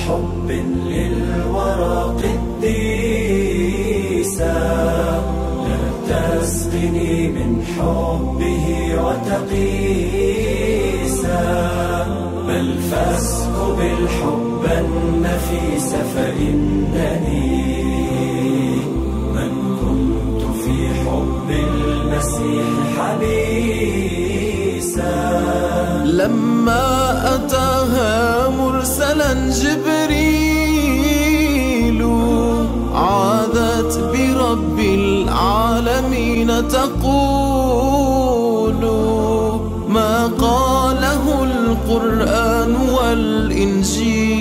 حب للورى قديسا لا تسقني من حبه وتقيسا بل فاسكب الحب النفيس فإنني من كنت في حب المسيح حبيسا. لما أتاها مرسلا جبريل عاذت برب العالمين تقول ما قاله القرآن والإنجيل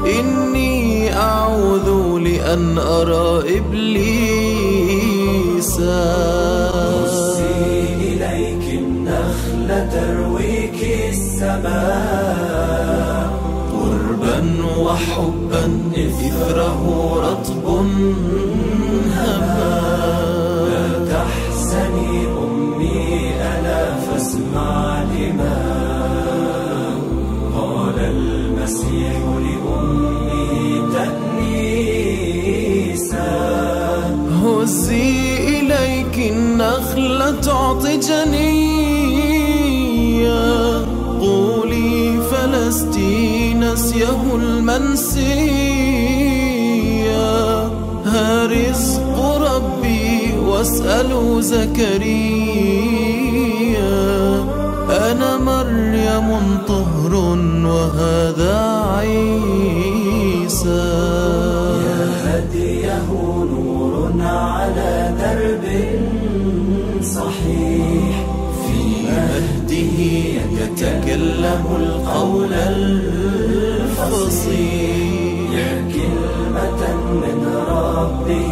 إني أعوذ لأن أرى إبليسا. ترويك السماء قربا وحبا إثره رطب هما. لا تحزني أمي ألا فاسمع لما قال المسيح لأمه تأنيسا. هزي إليك النخلة تعطي جنيا قولي فلست نسيه المنسيا. ها رزق ربي واسألوا زكريا أنا مريم طهر وهذا عيسى. يا هديه نور على درب صحيح في مهده يتكلم القول الفصيح. يا كلمة من ربه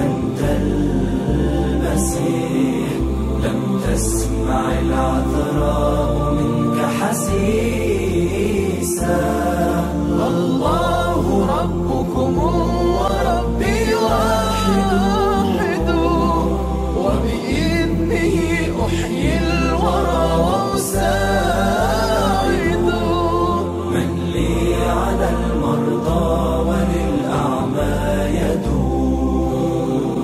أنت المسيح لم تسمع العذراء منك حسيسا. الله ربكم وربي واحد وبإذنه أحيي الورى وأساعد من لي على المرضى وللأعمى يدور.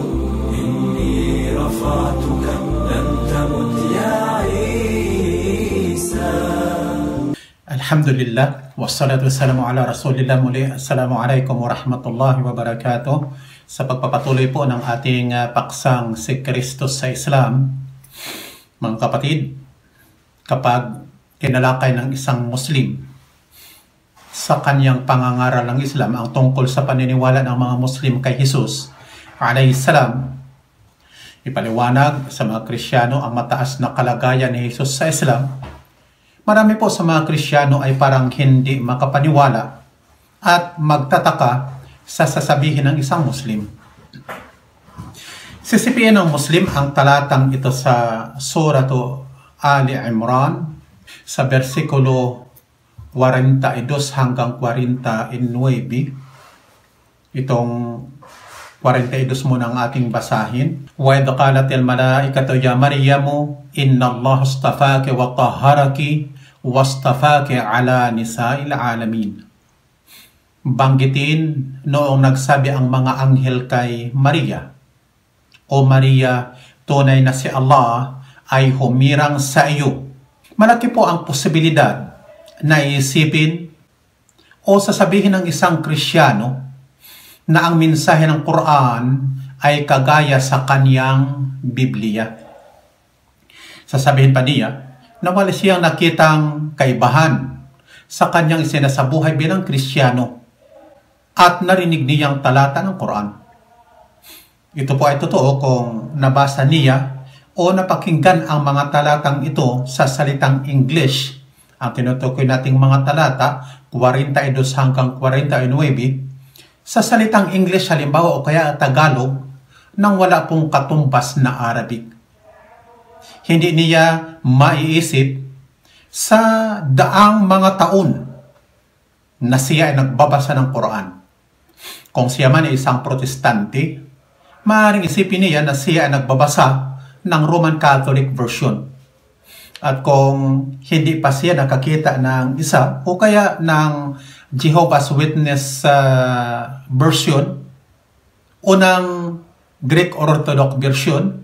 إني رفعتك لم تمت يا عيسى. Alhamdulillah, wassalatu wassalamu ala rasulillah. Muli, assalamualaikum warahmatullahi wabarakatuh. Sa pagpapatuloy po ng ating paksang si Kristus sa Islam, mga kapatid, kapag tinalakay ng isang Muslim sa kanyang pangangaral ng Islam ang tungkol sa paniniwala ng mga Muslim kay Jesus alayhi salam, ipaliwanag sa mga Kristiyano ang mataas na kalagayan ni Jesus sa Islam, marami po sa mga Kristiyano ay parang hindi makapaniwala at magtataka sa sasabihin ng isang Muslim. Sisipiin ng Muslim ang talatang ito sa Suratu Ali Imran sa versikulo 42 hanggang 49. Itong 42 muna ang ating basahin. Wa idh qalatil malaikatu ya Maryamu inna Allah astafaki wa tahharaki wastafaki ala nisa'il alamin. Banggitin noong nagsabi ang mga anghel kay Maria, O Maria, tunay na si Allah ay humirang sa iyo. Malaki po ang posibilidad na iisipin o sasabihin ng isang Kristiyano na ang mensahe ng Quran ay kagaya sa kanyang Biblia. Sasabihin pa niya na wala siyang nakitang kaibahan sa kanyang isinasabuhay bilang Kristiyano at narinig niyang talata ng Quran. Ito po ay totoo kung nabasa niya o napakinggan ang mga talatang ito sa salitang English. Ang tinutukoy nating mga talata, 42 hanggang 49, sa salitang English halimbawa o kaya Tagalog, nang wala pong katumbas na Arabic. Hindi niya maiisip sa daang mga taon na siya ay nagbabasa ng Quran. Kung siya man ay isang protestante, maaaring isipin niya na siya ay nagbabasa ng Roman Catholic version. At kung hindi pa siya nakakita ng isa o kaya ng Jehovah's Witness version o ng Greek Orthodox version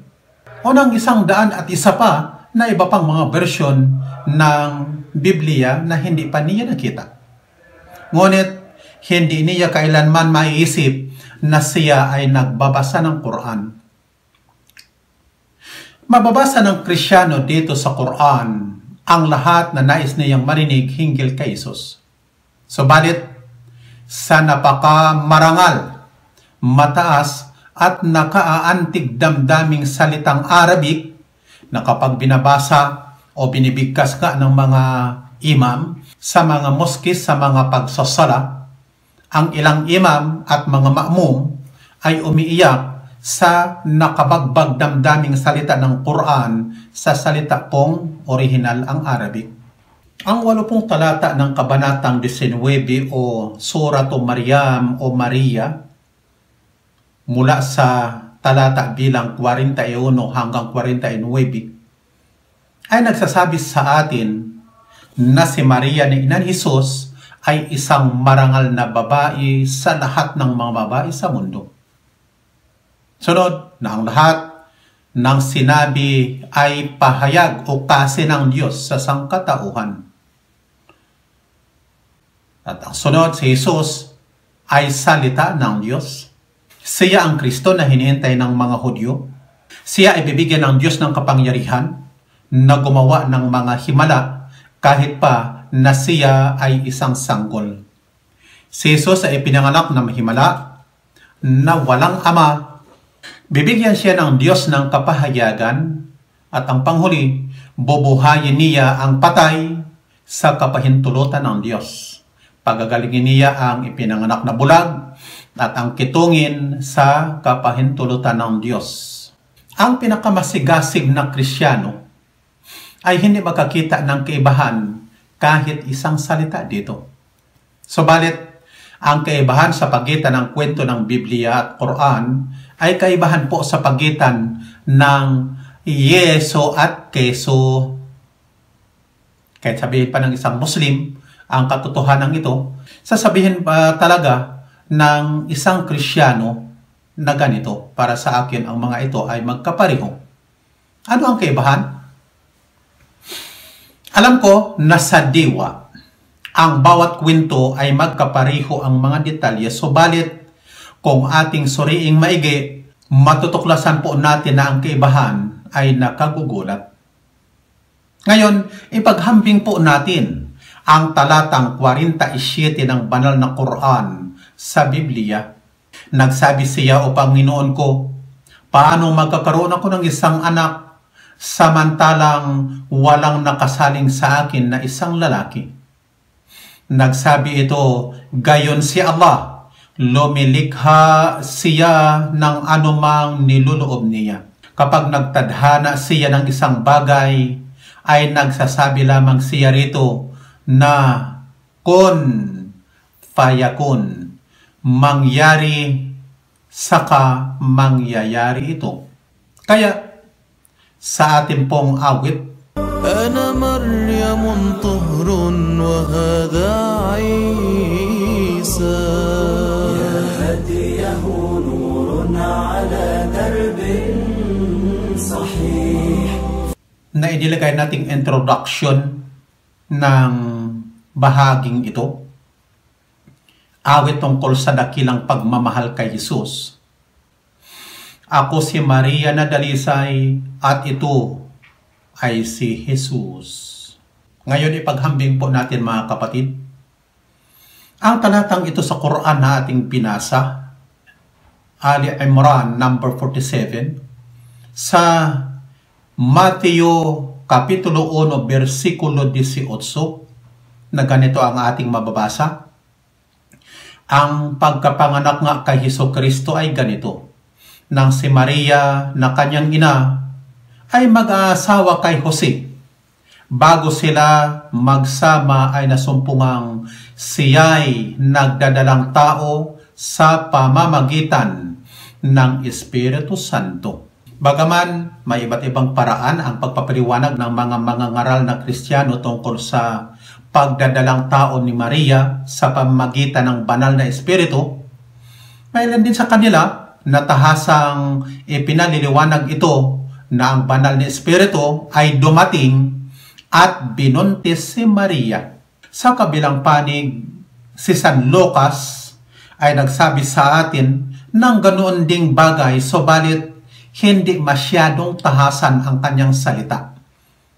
o ng 100 at isa pa na iba pang mga version ng Biblia na hindi pa niya nakita. Ngunit hindi niya kailanman maiisip na siya ay nagbabasa ng Quran. Mababasa ng Kristiyano dito sa Quran ang lahat na nais niyang marinig hinggil kay Jesus. Subalit, sa napakamarangal, mataas at nakaaantig damdaming salitang Arabic na kapag binabasa o binibigkas ka ng mga imam sa mga moskis, sa mga pagsasala, ang ilang imam at mga ma'mum ay umiiyak sa nakabagbag damdaming salita ng Quran sa salita pong orihinal ang Arabic. Ang 80 talata ng Kabanatang 19 o Suratu Maryam o Maria mula sa talata bilang 41 hanggang 49 ay nagsasabi sa atin na si Maria na ina ni Jesus ay isang marangal na babae sa lahat ng mga babae sa mundo. Sunod na ang lahat ng sinabi ay pahayag o kasi ng Diyos sa sangkatauhan. At ang sunod, si Jesus ay salita ng Diyos. Siya ang Kristo na hinihintay ng mga Hudyo. Siya ay bibigyan ng Diyos ng kapangyarihan na gumawa ng mga himala kahit pa na siya ay isang sanggol. Si Jesus ay pinanganak na mahimala na walang ama. Bibigyan siya ng Diyos ng kapahayagan at ang panghuli, bubuhayin niya ang patay sa kapahintulutan ng Diyos. Pagagalingin niya ang ipinanganak na bulag at ang kitungin sa kapahintulutan ng Diyos. Ang pinakamasigasig na Kristiyano ay hindi makakita ng kaibahan kahit isang salita dito. Subalit, ang kaibahan sa pagitan ng kwento ng Biblia at Quran ay kaibahan po sa pagitan ng yeso at keso. Kahit sabihin pa ng isang Muslim ang katotohanan ito, sasabihin pa talaga ng isang Kristiyano na ganito, para sa akin ang mga ito ay magkapareho. Ano ang kaibahan? Alam ko na sa diwa, ang bawat kwento ay magkapareho ang mga detalye, subalit kung ating suriing maigi, matutuklasan po natin na ang kaibahan ay nakagugulat. Ngayon, ipaghambing po natin ang talatang 47 ng banal na Quran sa Biblia. Nagsabi siya, "O Panginoon ko, paano magkakaroon ako ng isang anak samantalang walang nakasaling sa akin na isang lalaki?" Nagsabi ito, "Gayon si Allah, lumilikha siya ng anumang niluloob niya. Kapag nagtadhana siya ng isang bagay, ay nagsasabi lamang siya rito na kun fayakun, mangyari saka mangyayari ito." Kaya sa ating pong awit, أنا مريم طهر وهذا عيسى هديه نور على درب صحيح. na inilagay nating introduction ng bahaging ito, awit tungkol sa dakilang pagmamahal kay Jesus. Ako si Maria na dalisay at ito ay si Jesus. Ngayon ipaghambing po natin mga kapatid. Ang talatang ito sa Quran na ating pinasa, Ali Imran number 47, sa Mateo Kapitulo 1 versikulo 18, na ganito ang ating mababasa. Ang pagkapanganak nga kay Jesucristo ay ganito, nang si Maria na kanyang ina ay mag-aasawa kay Jose. Bago sila magsama ay nasumpungang siya'y nagdadalang tao sa pamamagitan ng Espiritu Santo. Bagaman may iba't ibang paraan ang pagpapaliwanag ng mga mangangaral na Kristiyano tungkol sa pagdadalang tao ni Maria sa pamamagitan ng banal na espiritu, may ilan din sa kanila na tahasang ipinaliliwanag ito na ang banal na espiritu ay dumating at binuntis si Maria. Sa kabilang panig, si San Lucas ay nagsabi sa atin ng ganoon ding bagay, subalit hindi masyadong tahasan ang kanyang salita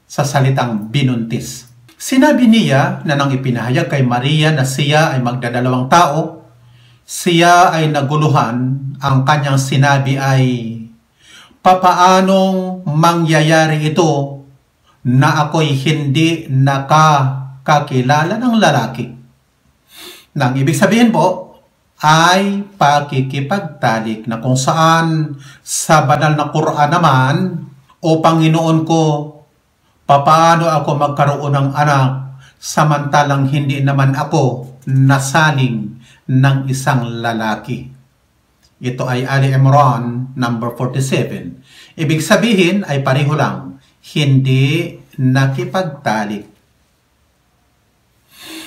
sa salitang binuntis. Sinabi niya na nang ipinahayag kay Maria na siya ay magdadalawang tao, siya ay naguluhan. Ang kanyang sinabi ay, papaanong mangyayari ito na ako'y hindi nakakakilala ng lalaki? Nang ibig sabihin po ay pakikipagtalik, na kung saan sa banal na Quran naman, o Panginoon ko, papaano ako magkaroon ng anak samantalang hindi naman ako nasaling ng isang lalaki? Ito ay Ali Imran number 47. Ibig sabihin ay pareho lang, hindi nakipagtalik.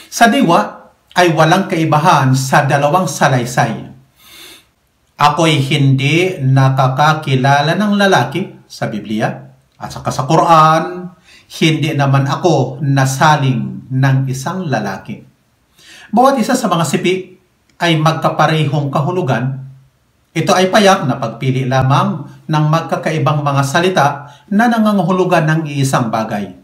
Sa diwa ay walang kaibahan sa dalawang salaysay. Ako'y hindi nakakakilala ng lalaki sa Biblia, at saka sa Quran, hindi naman ako nasaling ng isang lalaki. Bawat isa sa mga sipi ay magkaparehong kahulugan. Ito ay payak na pagpili lamang ng magkakaibang mga salita na nangangahulugan ng iisang bagay.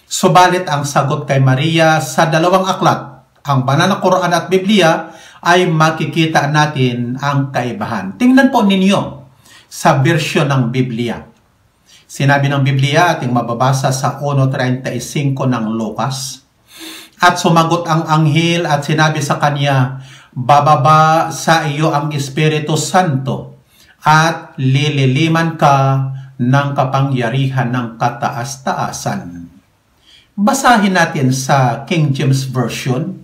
Subalit ang sagot kay Maria sa dalawang aklat, ang banal na Quran at Biblia, ay makikita natin ang kaibahan. Tingnan po ninyo sa bersyon ng Biblia. Sinabi ng Biblia, ating mababasa sa 1:35 ng Lucas, at sumagot ang anghel at sinabi sa kanya, bababa sa iyo ang Espiritu Santo at lililiman ka ng kapangyarihan ng kataas-taasan. Basahin natin sa King James Version.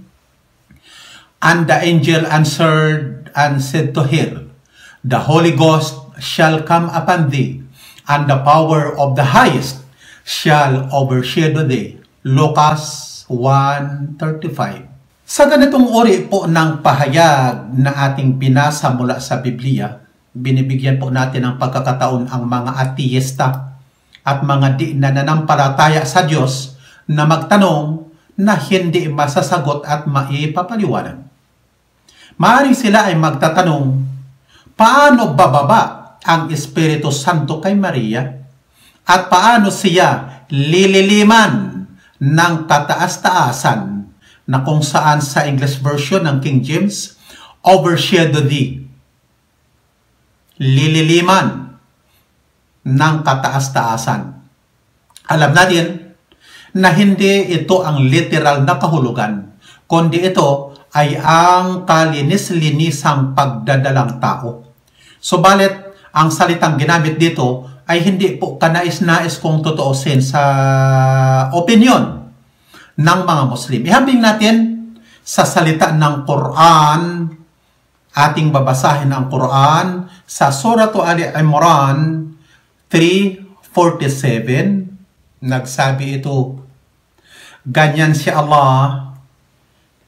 And the angel answered and said to her, the Holy Ghost shall come upon thee, and the power of the highest shall overshadow thee. Lucas 1:35. Sa ganitong uri po ng pahayag na ating binasa mula sa Biblia, binibigyan po natin ng pagkakataon ang mga ateista at mga di nananampalataya sa Diyos na magtanong na hindi masasagot at maipapaliwanag. Maaaring sila ay magtatanong, paano bababa ang Espiritu Santo kay Maria? At paano siya lililiman ng kataas-taasan, na kung saan sa English version ng King James, overshadow thee. Lililiman ng kataas-taasan. Alam natin na hindi ito ang literal na kahulugan, kundi ito ay ang kalinis-linisang pagdadalang tao. Subalit, ang salitang ginamit dito ay hindi po kanais-nais kung tutuusin sa opinion ng mga Muslim. Ihambing natin sa salita ng Quran. Ating babasahin ang Quran sa Surah Ali Imran 3:47. Nagsabi ito, ganyan si Allah,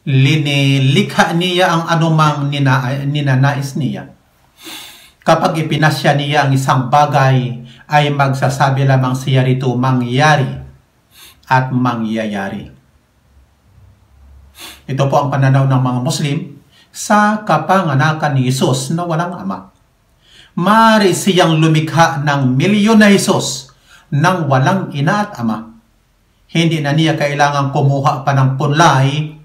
linilikha niya ang anumang ninanais niya. Kapag ipinasya niya ang isang bagay, ay magsasabi lamang siya rito mangyari at mangyayari. Ito po ang pananaw ng mga Muslim sa kapanganakan ni Jesus na walang ama. Maaari siyang lumikha ng milyon na Jesus nang walang ina at ama. Hindi na niya kailangang kumuha pa ng punlay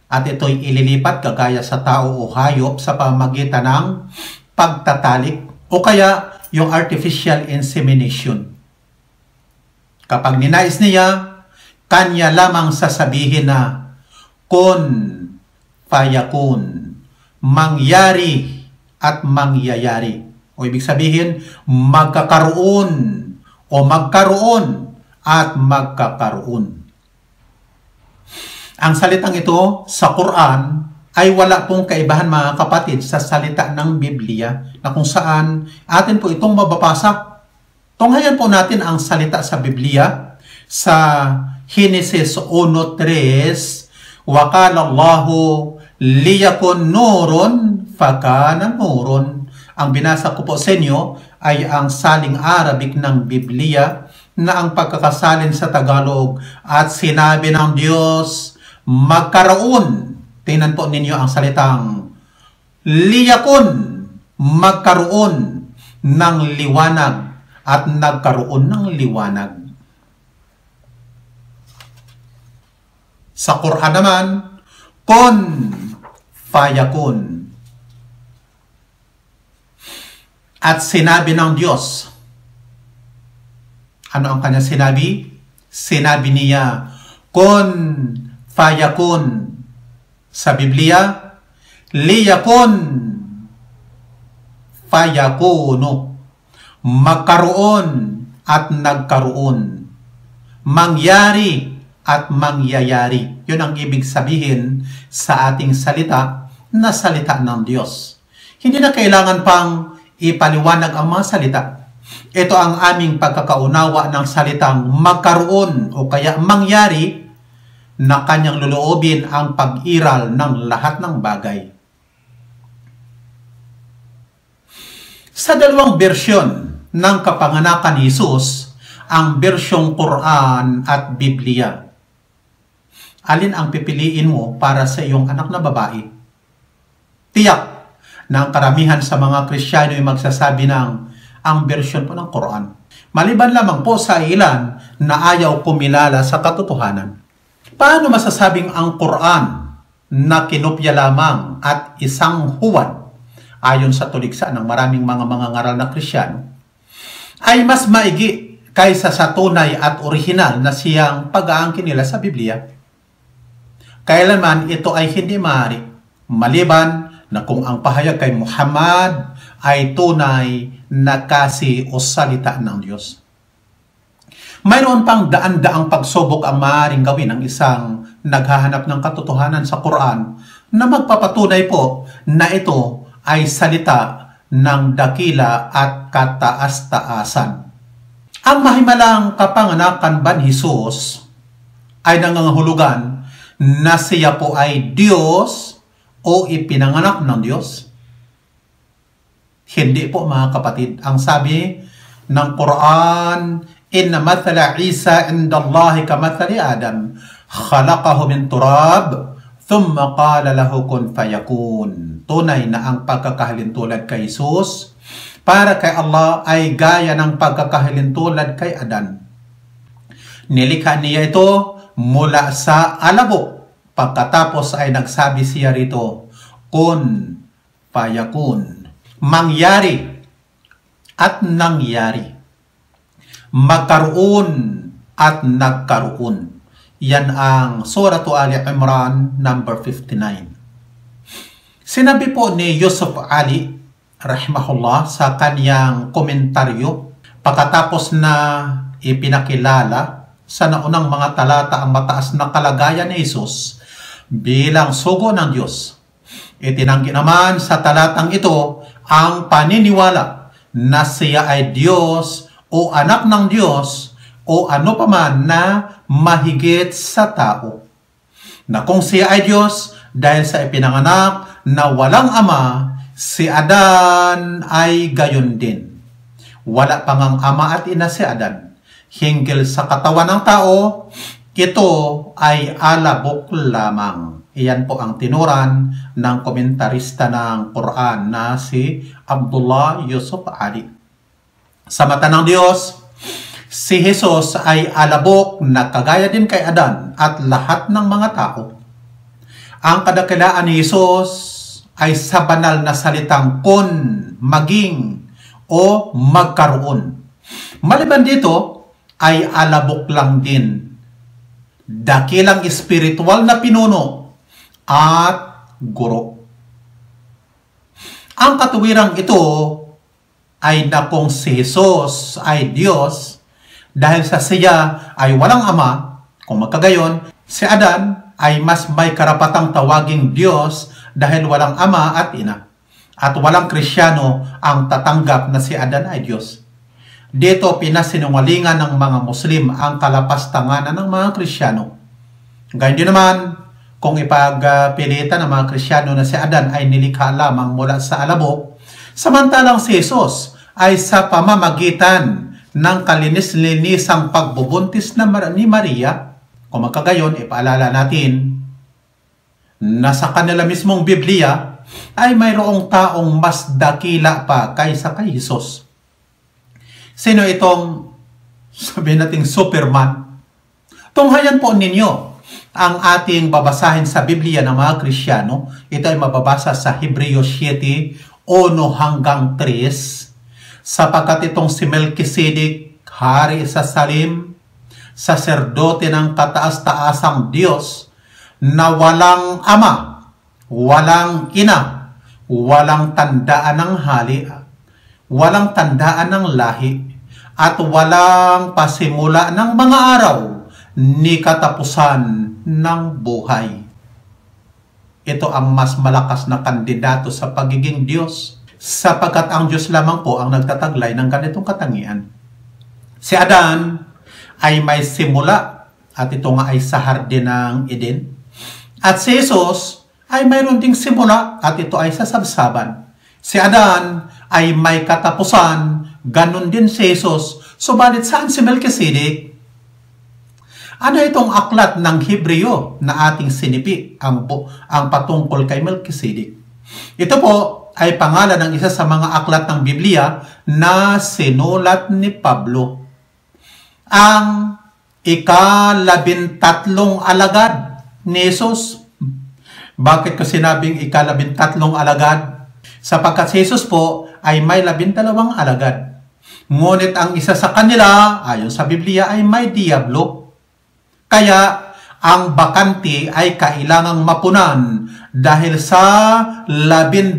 at ito'y ililipat kagaya sa tao o hayop sa pamamagitan ng pagtatalik o kaya yung artificial insemination. Kapag ninais niya, kanya lamang sasabihin na kun fayakun, mangyari at mangyayari. O ibig sabihin, magkakaroon o magkaroon at magkakaroon. Ang salitang ito sa Quran ay wala pong kaibahan, mga kapatid, sa salita ng Biblia na kung saan atin po itong mababasa Tunghayan po natin ang salita sa Biblia sa Genesis 1:3, wa qala Allahu liyakun nurun fakana nurun. Ang binasa ko po sa inyo ay ang saling Arabic ng Biblia na ang pagkakasalin sa Tagalog, at sinabi ng Diyos, magkaroon. Tingnan po ninyo ang salitang liyakun, magkaroon ng liwanag, at nagkaroon ng liwanag. Sa Quran naman, kun fayakun. At sinabi ng Diyos, ano ang kanya sinabi? Sinabi niya, kun fayakun. Sa Biblia, liyakun fayakunu. Magkaroon at nagkaroon. Mangyari at mangyayari. Yun ang ibig sabihin sa ating salita na salita ng Diyos. Hindi na kailangan pang ipaliwanag ang mga salita. Ito ang aming pagkakaunawa ng salitang magkaroon o kaya mangyari na kanyang loloobin ang pag-iral ng lahat ng bagay. Sa dalawang bersyon ng kapanganakan ni Jesus, ang bersyong Quran at Biblia, alin ang pipiliin mo para sa iyong anak na babae? Tiyak na ang karamihan sa mga Kristiyano ay magsasabi ng ang bersyon po ng Quran. Maliban lamang po sa ilan na ayaw kumilala sa katotohanan. Paano masasabing ang Quran na kinopya lamang at isang huwad, ayon sa tuligsa ng maraming mga ngaral na Kristiyano, ay mas maigi kaysa sa tunay at orihinal na siyang pag-aangkin nila sa Biblia? Kailanman ito ay hindi maaari, maliban na kung ang pahayag kay Muhammad ay tunay na kasi o salita ng Diyos. Mayroon pang daan-daang pagsubok ang maaaring gawin ng isang naghahanap ng katotohanan sa Quran na magpapatunay po na ito ay salita ng dakila at kataas-taasan. Ang mahimalang kapanganakan ba ni Jesus ay nangangahulugan na siya po ay Diyos o ipinanganak ng Diyos? Hindi po mga kapatid. Ang sabi ng Quran, inna mathala Isa indallahi kamathali Adam, khalaqahu min turab, thumma qala lahu kun fayakun. Tunay na ang pagkakahalintulad kay Jesus para kay Allah ay gaya ng pagkakahalintulad kay Adan. Nilikha niya ito mula sa alabok. Pagkatapos ay nagsabi siya rito, kun fayakun. Mangyari at nangyari. Magkaroon at nagkaroon. Yan ang Surah Ali Imran number 59. Sinabi po ni Yusuf Ali, rahimahullah, sa kanyang komentaryo, pagkatapos na ipinakilala sa naunang mga talata ang mataas na kalagayan ni Jesus bilang sugo ng Diyos, itinanggi naman sa talatang ito ang paniniwala na siya ay Diyos o anak ng Diyos o ano paman na mahigit sa tao. Na kung siya ay Diyos dahil sa ipinanganak na walang ama, si Adan ay gayon din. Wala pang ang ama at ina si Adan. Hinggil sa katawan ng tao, ito ay alabok lamang. Iyan po ang tinuran ng komentarista ng Quran na si Abdullah Yusuf Ali. Sa mata ng Diyos, si Jesus ay alabok na kagaya din kay Adan at lahat ng mga tao. Ang kadakilaan ni Jesus ay sa banal na salitang kun, maging, o magkaroon. Maliban dito, ay alabok lang din. Dakilang espiritual na pinuno at guro. Ang katuwirang ito ay na kung si Jesus ay Diyos, dahil sa siya ay walang ama, kung magkagayon, si Adan ay mas may karapatang tawaging Diyos dahil walang ama at ina. At walang Kristiyano ang tatanggap na si Adan ay Diyos. Dito pinasinungalingan ng mga Muslim ang kalapastanganan ng mga Kristiyano. Gayun din naman, kung ipagpilitan ng mga Kristiyano na si Adan ay nilikha lamang mula sa alabok, samantalang si Jesus ay sa pamamagitan ng kalinis-linisang pagbubuntis ni Maria. Kung magkagayon, ipaalala natin na sa kanila mismong Biblia ay mayroong taong mas dakila pa kaysa kay Jesus. Sino itong, sabihin natin, Superman? Tunghayan po ninyo ang ating babasahin sa Biblia ng mga Kristiyano. Ito ay mababasa sa Hebreo 7, 1 hanggang 3. Sapagkat itong si Melkisedek, hari sa Salem, saserdote ng kataas-taasang Diyos, na walang ama, walang ina, walang tandaan ng hali, walang tandaan ng lahi, at walang pasimula ng mga araw ni katapusan ng buhay. Ito ang mas malakas na kandidato sa pagiging Diyos, sapagkat ang Diyos lamang po ang nagtataglay ng ganitong katangian. Si Adan ay may simula, at ito nga ay sa hardin ng Eden. At si Jesus ay mayroon ding simula, at ito ay sa sabsaban. Si Adan ay may katapusan, ganun din si Jesus. Subalit saan si Melkisedek? Ano itong aklat ng Hebreo na ating sinipi ang patungkol kay Melkisedek? Ito po ay pangalan ng isa sa mga aklat ng Biblia na sinulat ni Pablo. Ang ika-13 alagad ni Jesus. Bakit ko sinabing ika-13 alagad? Sapagkat si Jesus po ay may 12 alagad. Ngunit ang isa sa kanila, ayon sa Biblia, ay may diablo. Kaya ang bakante ay kailangang mapunan dahil sa 12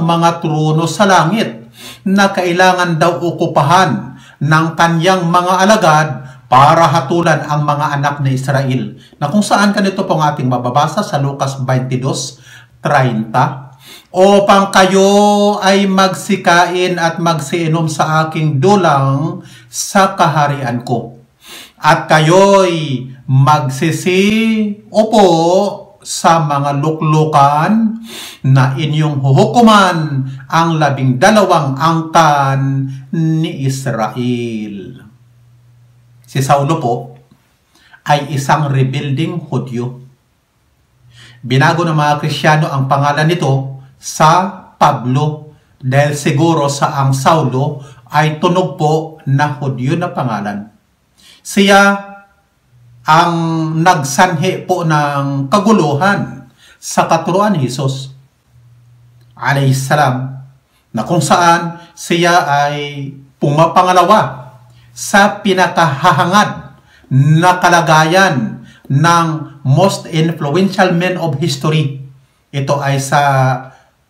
mga trono sa langit na kailangan daw okupahan ng kanyang mga alagad para hatulan ang mga anak ni Israel. Na kung saan kanito pong ating mababasa sa Lucas 22:30. Upang kayo ay magsikain at magsiinom sa aking dulang sa kaharian ko. At kayo'y magsisiupo sa mga luklukan na inyong huhukuman ang 12 angkan ni Israel. Si Saulo po ay isang rebuilding Hudyo. Binago ng mga Kristiyano ang pangalan nito sa Pablo dahil siguro sa ang Saulo ay tunog po na Hudyo na pangalan. Siya ang nagsanhi po ng kaguluhan sa katuruan ni Jesus alayhisalam, na kung saan siya ay pumapangalawa sa pinakahahangad na kalagayan ng most influential men of history. Ito ay sa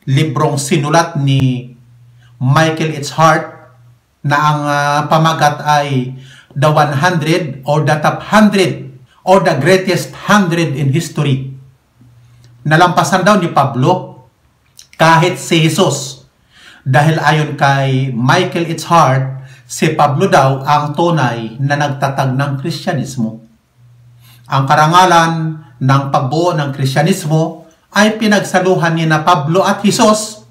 librong sinulat ni Michael H. Hart na ang pamagat ay The 100 or the Top 100 or the Greatest 100 in History. Nalampasan daw ni Pablo kahit si Jesus. Dahil ayon kay Michael H. Hart, si Pablo daw ang tunay na nagtatag ng Kristyanismo. Ang karangalan ng pagbuo ng Kristyanismo ay pinagsaluhan ni na Pablo at Jesus,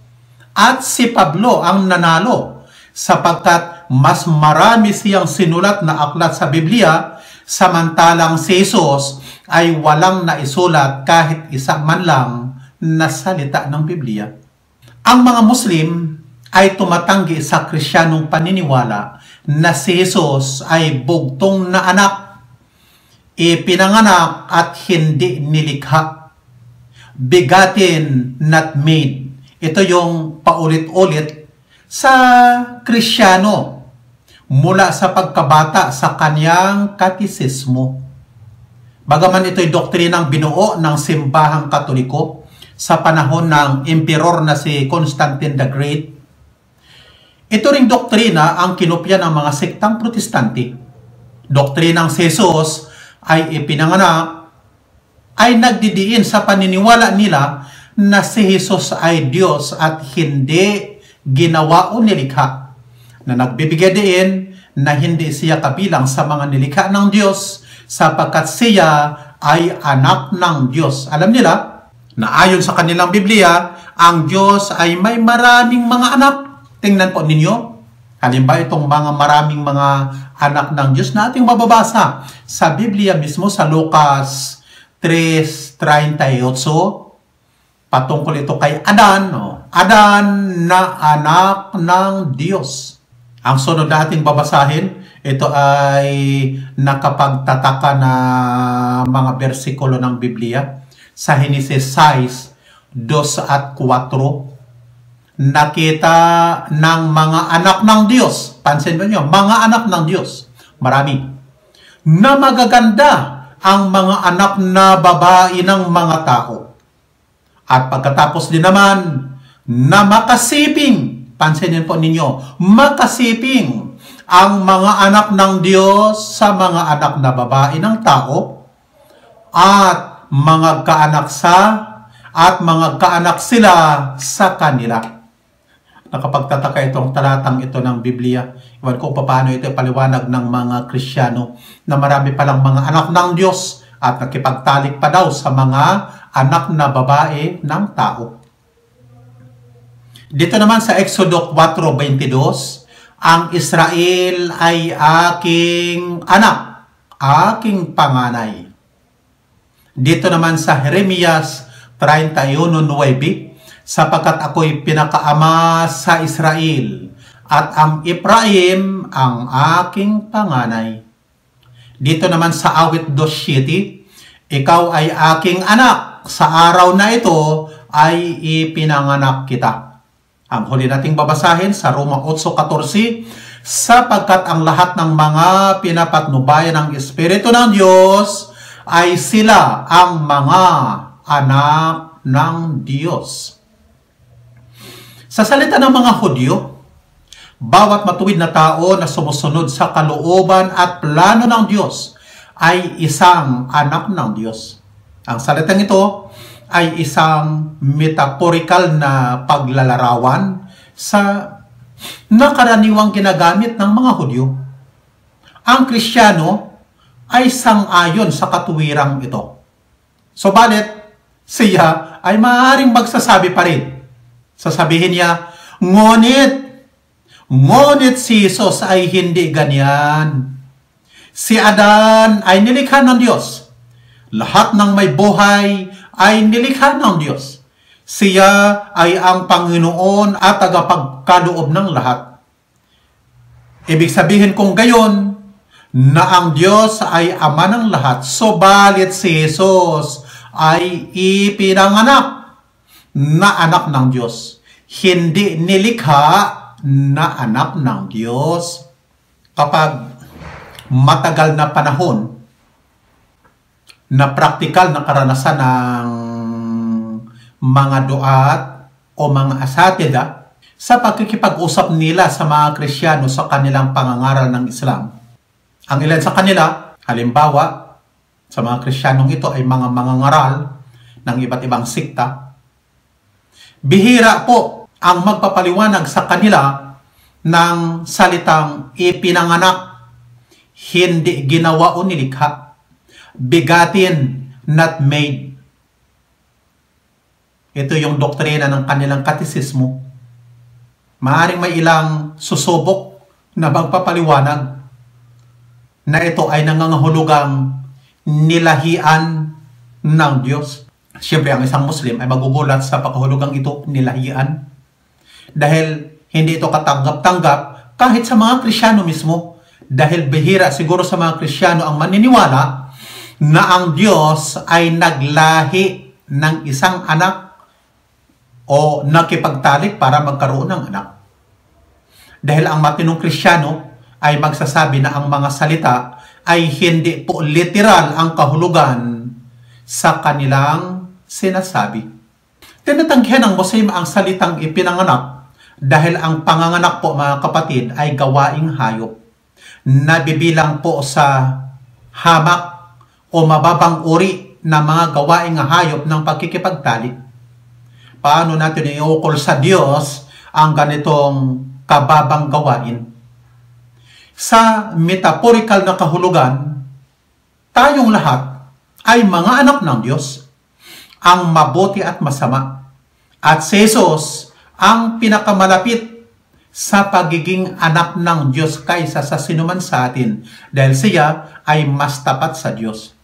at si Pablo ang nanalo sapagkat mas marami siyang sinulat na aklat sa Biblia, samantalang si Jesus ay walang naisulat kahit isa man lang na salita ng Biblia. Ang mga Muslim ay tumatanggi sa Kristiyanong paniniwala na si Jesus ay bugtong na anak, ipinanganak at hindi nilikha. Begotten, not made. Ito yung paulit-ulit sa Kristiyano mula sa pagkabata sa kanyang katisismo. Bagaman ito'y doktrinang binuo ng simbahang Katoliko sa panahon ng emperor na si Constantine the Great, ito ring doktrina ang kinopya ng mga sektang protestante. Doktrinang si Jesus ay ipinanganak, ay nagdidiin sa paniniwala nila na si Jesus ay Diyos at hindi ginawa o nilikha, na nagbibigay din na hindi siya kabilang sa mga nilikha ng Diyos sapagkat siya ay anak ng Diyos. Alam nila na ayon sa kanilang Biblia, ang Diyos ay may maraming mga anak. Tingnan po ninyo. Halimbawa itong maraming mga anak ng Diyos na ating mababasa sa Biblia mismo sa Lucas 3:38. Patungkol ito kay Adan. Adan na anak ng Diyos. Ang sunod na ating babasahin, ito ay nakapagtataka na mga bersikulo ng Biblia. Sa Genesis 6:2 at 4, nakita ng mga anak ng Diyos. Pansin mo nyo, mga anak ng Diyos. Marami. Na magaganda ang mga anak na babae ng mga tao. At pagkatapos din naman, na makasiping. Pansinin po ninyo, makasiping ang mga anak ng Diyos sa mga anak na babae ng tao at mga kaanak sila sa kanila. Nakapagtataka itong talatang ito ng Biblia. Iwan ko paano ito paliwanag ng mga Kristiyano na marami palang mga anak ng Diyos at nakipagtalik pa daw sa mga anak na babae ng tao. Dito naman sa Exodo 4:22, ang Israel ay aking anak, aking panganay. Dito naman sa Jeremias 31:9, sapagkat ako'y pinakaama sa Israel, at ang Ephraim ang aking panganay. Dito naman sa Awit 2:7, ikaw ay aking anak, sa araw na ito ay ipinanganak kita. Ang huli nating babasahin sa Roma 8:14, sapagkat ang lahat ng mga pinapatnubayan ng Espiritu ng Diyos ay sila ang mga anak ng Diyos. Sa salita ng mga Hudyo, bawat matuwid na tao na sumusunod sa kalooban at plano ng Diyos ay isang anak ng Diyos. Ang salitang ito ay isang metaphorical na paglalarawan sa nakaraniwang ginagamit ng mga Hudyo. Ang Kristiyano ay sang-ayon sa katuwirang ito. Subalit, siya ay maaaring magsasabi pa rin. Sasabihin niya, ngunit si Jesus ay hindi ganyan. Si Adan ay nilikha ng Diyos. Lahat ng may buhay ay nilikha ng Diyos. Siya ay ang Panginoon at tagapagkaloob ng lahat. Ibig sabihin kung gayon, na ang Diyos ay ama ng lahat, subalit si Jesus ay ipinanganak na anak ng Diyos. Hindi nilikha na anak ng Diyos. Kapag matagal na panahon na praktikal na karanasan ng mga duat o mga asatida sa pagkikipag-usap nila sa mga Kristiyano sa kanilang pangangaral ng Islam. Ang ilan sa kanila, halimbawa, sa mga Kristiyanong ito ay mga mangangaral ng iba't ibang sikta. Bihira po ang magpapaliwanag sa kanila ng salitang ipinanganak, hindi ginawa o nilikha, begotten, not made. Ito yung doktrina ng kanilang katisismo. Maaaring may ilang susubok na magpapaliwanag na ito ay nangangahulugang nilahian ng Diyos. Siyempre, ang isang Muslim ay magugulat sa pakahulugang ito, nilahian. Dahil hindi ito katanggap-tanggap kahit sa mga Kristiyano mismo. Dahil bihira siguro sa mga Kristiyano ang maniniwala na ang Diyos ay naglahi ng isang anak o nakipagtalik para magkaroon ng anak. Dahil ang matinong Kristiyano ay magsasabi na ang mga salita ay hindi po literal ang kahulugan sa kanilang sinasabi. Tinatanggihan ng Muslim ang salitang ipinanganak dahil ang panganganak po, mga kapatid, ay gawaing hayop. Nabibilang po sa hamak o mababang uri na mga gawaing hayop ng pagkikipagtalik. Paano natin iukol sa Diyos ang ganitong kababang gawain? Sa metaphorical na kahulugan, tayong lahat ay mga anak ng Diyos, ang mabuti at masama. At si Jesus ang pinakamalapit sa pagiging anak ng Diyos kaysa sa sinuman sa atin dahil siya ay mas tapat sa Diyos.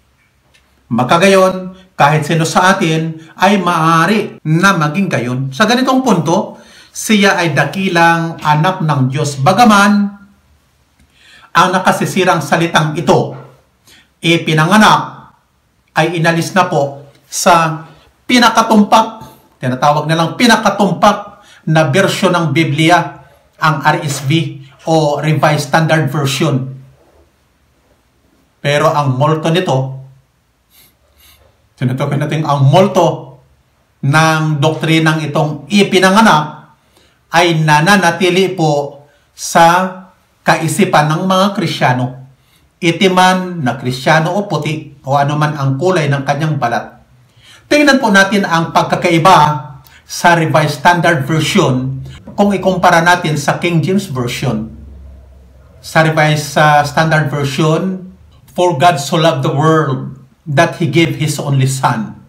Magkagayon, kahit sino sa atin ay maaari na maging gayon. Sa ganitong punto, siya ay dakilang anak ng Diyos. Bagaman, ang nakasisirang salitang ito, ipinanganak, ay inalis na po sa pinakatumpak, tinatawag nilang pinakatumpak na bersyon ng Biblia, ang RSV o Revised Standard Version. Pero ang molto nito, tinutukoy natin ang molto ng doktrinang itong ipinanganak ay nananatili po sa kaisipan ng mga Kristiyano. Itiman na Kristiyano o puti o anuman ang kulay ng kanyang balat. Tingnan po natin ang pagkakaiba sa Revised Standard Version kung ikumpara natin sa King James Version. Sa Revised Standard Version, "For God so loved the world that He gave His only Son,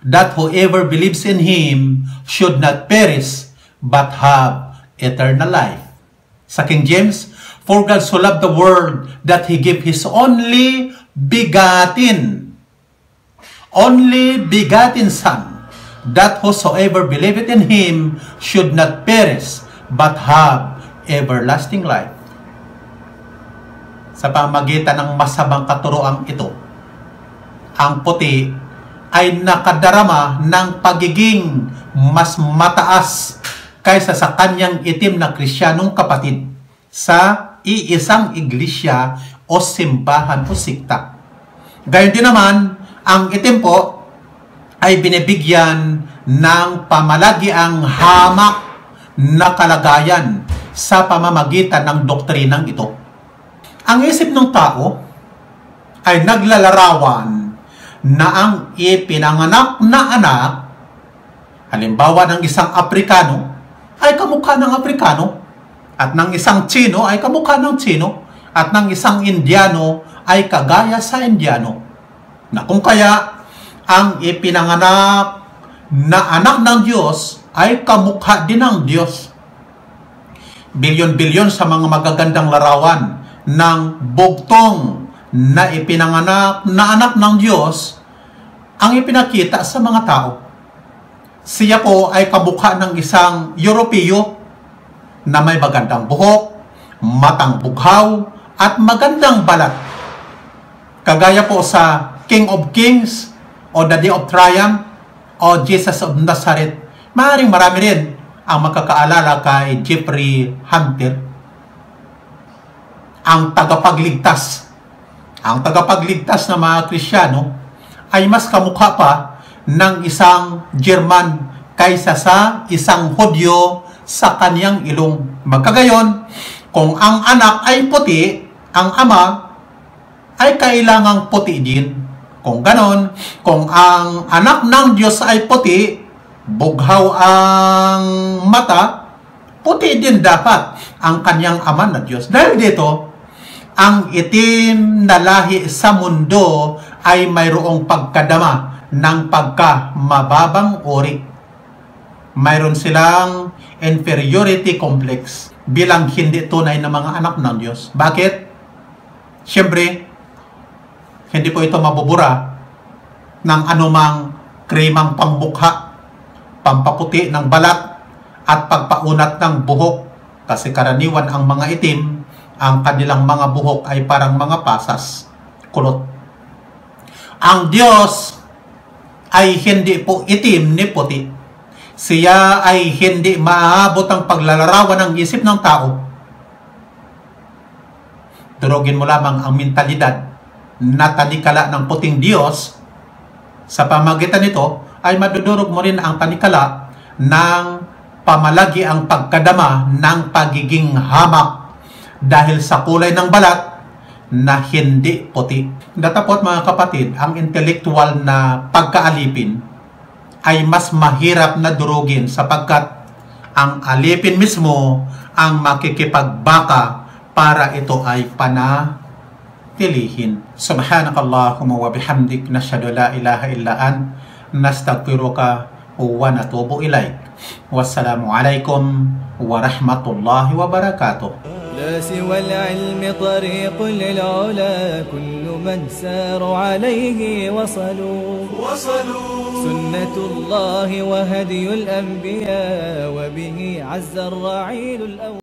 that whoever believes in Him should not perish but have eternal life." Sa King James, "For God so loved the world that He gave His only begotten Son, that whosoever believeth in Him should not perish, but have everlasting life." Sa pamagitan ng masamang katuroang ito, ang puti ay nakadarama ng pagiging mas mataas kaysa sa kanyang itim na Kristiyanong kapatid sa iisang iglesia o simbahan o sikta. Gayun din naman, ang itim po ay binibigyan ng pamalagiang hamak na kalagayan sa pamamagitan ng doktrinang ito. Ang isip ng tao ay naglalarawan na ang ipinanganak na anak, halimbawa ng isang Aprikano, ay kamukha ng Aprikano, at ng isang Tsino ay kamukha ng Tsino, at ng isang Indiano ay kagaya sa Indiano. Na kung kaya, ang ipinanganak na anak ng Diyos ay kamukha din ng Diyos. Bilyon-bilyon sa mga magagandang larawan ng bugtong na ipinanganak na anak ng Diyos ang ipinakita sa mga tao. Siya po ay kamukha ng isang Europeo na may magandang buhok, matang bughaw, at magandang balat. Kagaya po sa King of Kings o The Day of Triumph o Jesus of Nazareth, maaaring marami rin ang makakaalala kay Jeffrey Hunter, ang tagapagligtas. Ang tagapagligtas ng mga Kristiyano ay mas kamukha pa ng isang German kaysa sa isang Hudyo sa kaniyang ilong. Magkagayon, kung ang anak ay puti, ang ama ay kailangang puti din. Kung ganon, kung ang anak ng Diyos ay puti, bughaw ang mata, puti din dapat ang kanyang ama na Diyos. Dahil dito, ang itim na lahi sa mundo ay mayroong pagkadama ng pagkamababang uri. Mayroon silang inferiority complex bilang hindi tunay na mga anak ng Diyos. Bakit? Siyempre, hindi po ito mabubura ng anumang kremang pambukha, pampaputi ng balat, at pagpaunat ng buhok. Kasi karaniwan ang mga itim, ang kanilang mga buhok ay parang mga pasas, kulot. Ang Diyos ay hindi po itim ni puti. Siya ay hindi maaabot ang paglalarawan ng isip ng tao. Durugin mo lamang ang mentalidad na tanikala ng puting Diyos. Sa pamagitan nito ay madudurog mo rin ang tanikala ng pamalagi ang pagkadama ng pagiging hamak dahil sa kulay ng balat na hindi puti. Datapot mga kapatid, ang intelektual na pagkaalipin ay mas mahirap na durugin sapagkat ang alipin mismo ang makikipagbaka para ito ay panatilihin. Subhanakallahumma wa bihamdik, nashhadu la ilaha illa ant, nastaghfiruka wa natubu ilaik. Wassalamu alaikum warahmatullahi wabarakatuh. لا سوى العلم طريق للعلا، كل من ساروا عليه وصلوا. سنة الله وهدي الأنبياء، وبه عز الرعيل الأول.